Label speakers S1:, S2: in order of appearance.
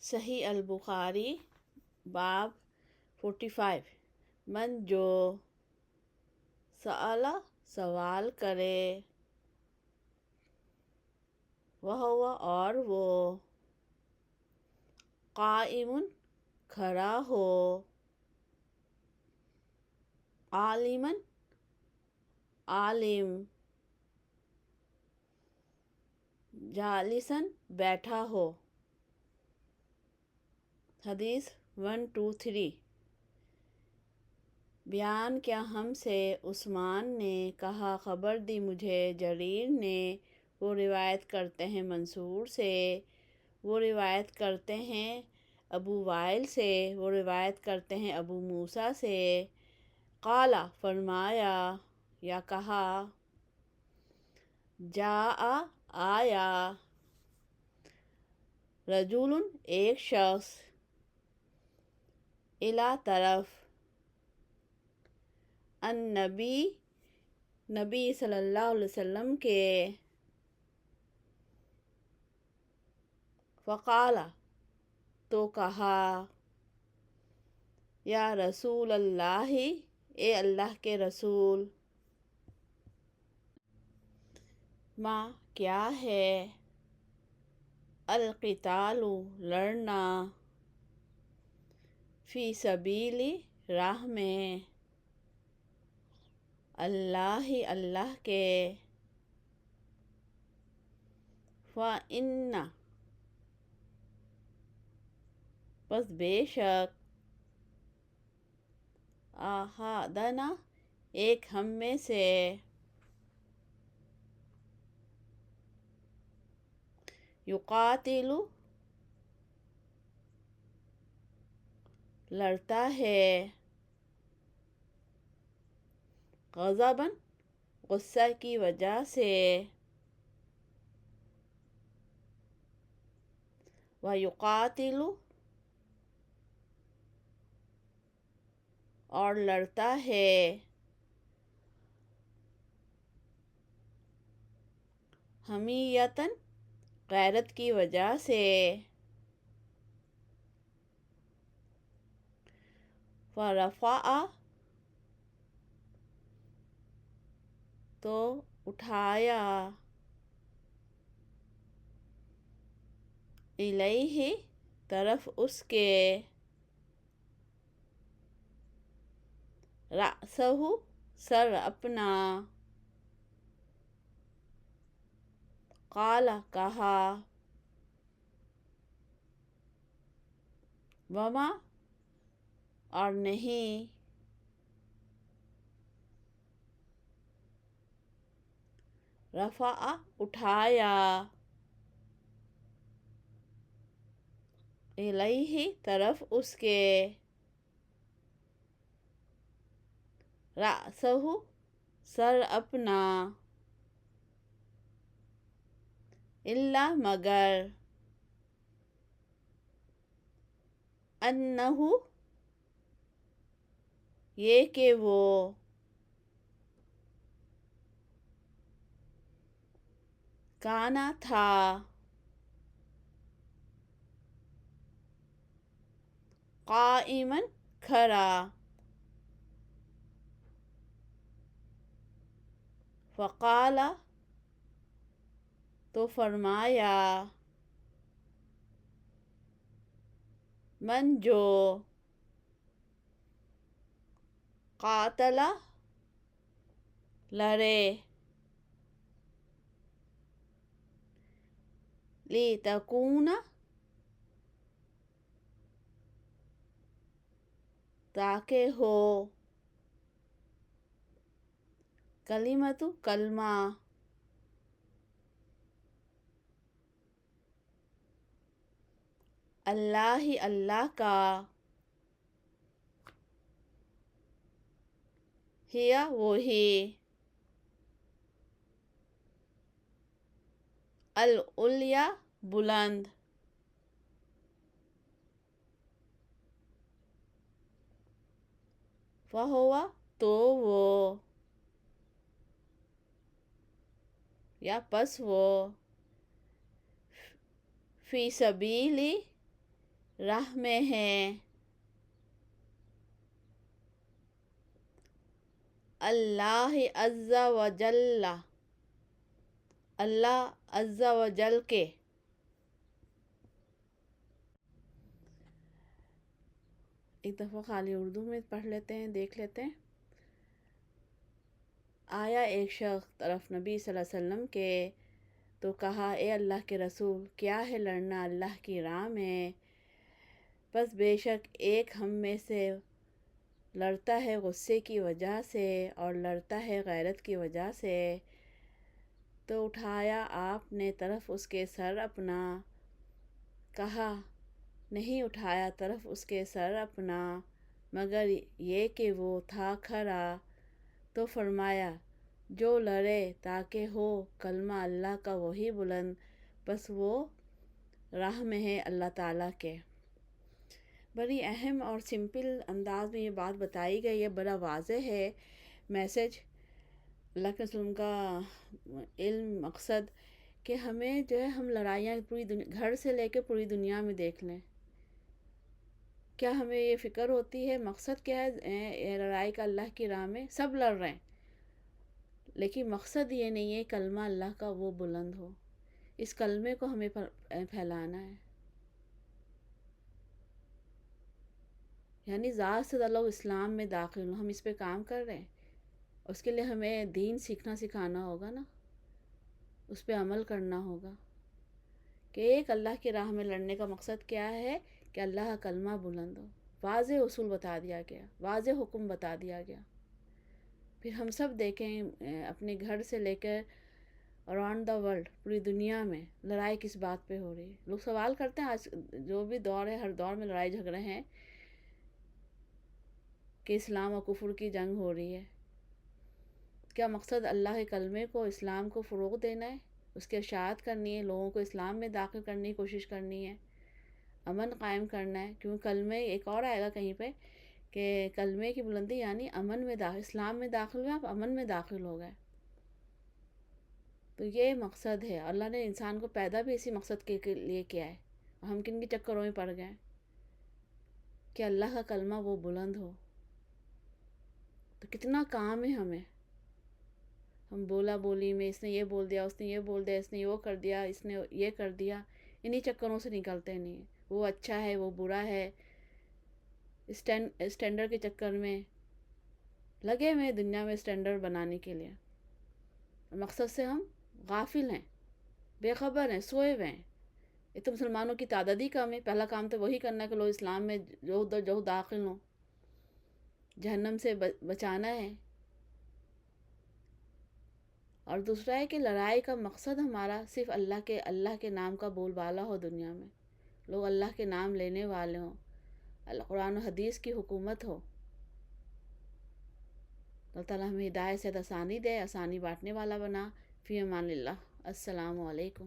S1: صحیح البخاری باب 45 من جو سألا سوال کرے وہ اور وہ قائم کھڑا ہو عالمًا عالم جالساً بیٹھا ہو۔ حدیث 123 بیان کیا ہم سے عثمان نے کہا خبر دی مجھے جریر نے، وہ روایت کرتے ہیں منصور سے، وہ روایت کرتے ہیں ابو وائل سے، وہ روایت کرتے ہیں ابو موسیٰ سے، قال فرمایا یا کہا، جاء آیا، رجل ایک شخص، الی طرف، النبی نبی صلی اللہ علیہ وسلم کے، فقال تو کہا، یا رسول اللہ اے اللہ کے رسول، ما کیا ہے، القتال لڑنا، فی سبیل راہ میں، اللہ اللہ کے، فإن پس بے شک، احدنا ایک ہم میں سے، یقاتل لڑتا ہے، غضباً غصہ کی وجہ سے، ویقاتل اور لڑتا ہے، حمیۃً غیرت کی وجہ سے، فرفع تو اٹھایا، الیہ طرف اس کے، رأسہ سر اپنا، قال کہا، وما اور نہیں، رفع اٹھایا، الیہ طرف اس کے، رأسہ سر اپنا، الا مگر، انہ یہ کہ وہ، کانا تھا، قائمًا کھڑا، فقال تو فرمایا، من جو، قاتل لڑے، لتکون تاکہ ہو، کلمۃ کلمہ، اللہ اللہ کا، ہی وہی، العلیٰ بلند، فہو تو وہ، یا پس وہ، فی سبیل راہ میں ہیں اللہ عز و جل، اللہ عز و جل کے۔ ایک دفعہ خالی اردو میں پڑھ لیتے ہیں، دیکھ لیتے ہیں۔ آیا ایک شخص طرف نبی صلی اللہ علیہ وسلم کے تو کہا، اے اللہ کے رسول، کیا ہے لڑنا اللہ کی راہ میں؟ بس بے شک ایک ہم میں سے لڑتا ہے غصے کی وجہ سے اور لڑتا ہے غیرت کی وجہ سے۔ تو اٹھایا آپ نے طرف اس کے سر اپنا، کہا نہیں اٹھایا طرف اس کے سر اپنا مگر یہ کہ وہ تھا کھڑا۔ تو فرمایا جو لڑے تاکہ ہو کلمہ اللہ کا وہی بلند، بس وہ راہ میں ہے اللہ تعالیٰ کے۔ بڑی اہم اور سمپل انداز میں یہ بات بتائی گئی ہے، بڑا واضح ہے میسج اللہ کے رسول کا علم، مقصد کہ ہمیں جو ہے ہم لڑائیاں پوری گھر سے لے کے پوری دنیا میں دیکھ لیں، کیا ہمیں یہ فکر ہوتی ہے مقصد کیا ہے لڑائی کا اللہ کی راہ میں؟ سب لڑ رہے ہیں لیکن مقصد یہ نہیں ہے کلمہ اللہ کا وہ بلند ہو، اس کلمے کو ہمیں پھیلانا ہے۔ یعنی زیادہ سے زیادہ لوگ اسلام میں داخل ہوں، ہم اس پہ کام کر رہے ہیں، اس کے لیے ہمیں دین سیکھنا سکھانا ہوگا نا، اس پہ عمل کرنا ہوگا کہ ایک اللہ کی راہ میں لڑنے کا مقصد کیا ہے کہ اللہ کا کلمہ بلند ہو۔ واضح اصول بتا دیا گیا، واضح حکم بتا دیا گیا۔ پھر ہم سب دیکھیں اپنے گھر سے لے کر اراؤنڈ دا ورلڈ، پوری دنیا میں لڑائی کس بات پہ ہو رہی ہے۔ لوگ سوال کرتے ہیں، آج جو بھی دور ہے ہر دور میں لڑائی جھگڑے ہیں کہ اسلام اور کفر کی جنگ ہو رہی ہے۔ کیا مقصد اللہ کے کلمے کو، اسلام کو فروغ دینا ہے، اس کی اشاعت کرنی ہے، لوگوں کو اسلام میں داخل کرنے کی کوشش کرنی ہے، امن قائم کرنا ہے؟ کیوں کلمے ایک اور آئے گا کہیں پہ کہ کلمے کی بلندی یعنی امن میں داخل، اسلام میں داخل ہوئے آپ امن میں داخل ہو گئے۔ تو یہ مقصد ہے، اللہ نے انسان کو پیدا بھی اسی مقصد کے لیے کیا ہے، اور ہم کن کے چکروں میں پڑ گئے کہ اللہ کا کلمہ وہ بلند ہو۔ تو کتنا کام ہے ہمیں، ہم بولا بولی میں اس نے یہ بول دیا، اس نے یہ بول دیا، اس نے وہ کر دیا، اس نے یہ کر دیا، انہی چکروں سے نکلتے نہیں ہیں۔ وہ اچھا ہے، وہ برا ہے، اسٹینڈرڈ کے چکر میں لگے ہوئے دنیا میں اسٹینڈرڈ بنانے کے لیے، مقصد سے ہم غافل ہیں، بے خبر ہیں، سوئے ہوئے ہیں۔ ایک تو مسلمانوں کی تعداد ہی کم ہے، پہلا کام تو وہی کرنا ہے کہ لوگ اسلام میں جو داخل ہوں، جہنم سے بچانا ہے۔ اور دوسرا ہے کہ لڑائی کا مقصد ہمارا صرف اللہ کے نام کا بول بالا ہو، دنیا میں لوگ اللہ کے نام لینے والے ہوں، قرآن و حدیث کی حکومت ہو۔ اللہ تعالیٰ ہمیں ہدایت سے آسانی دے، آسانی بانٹنے والا بنا۔ فی امان اللہ، السلام علیکم۔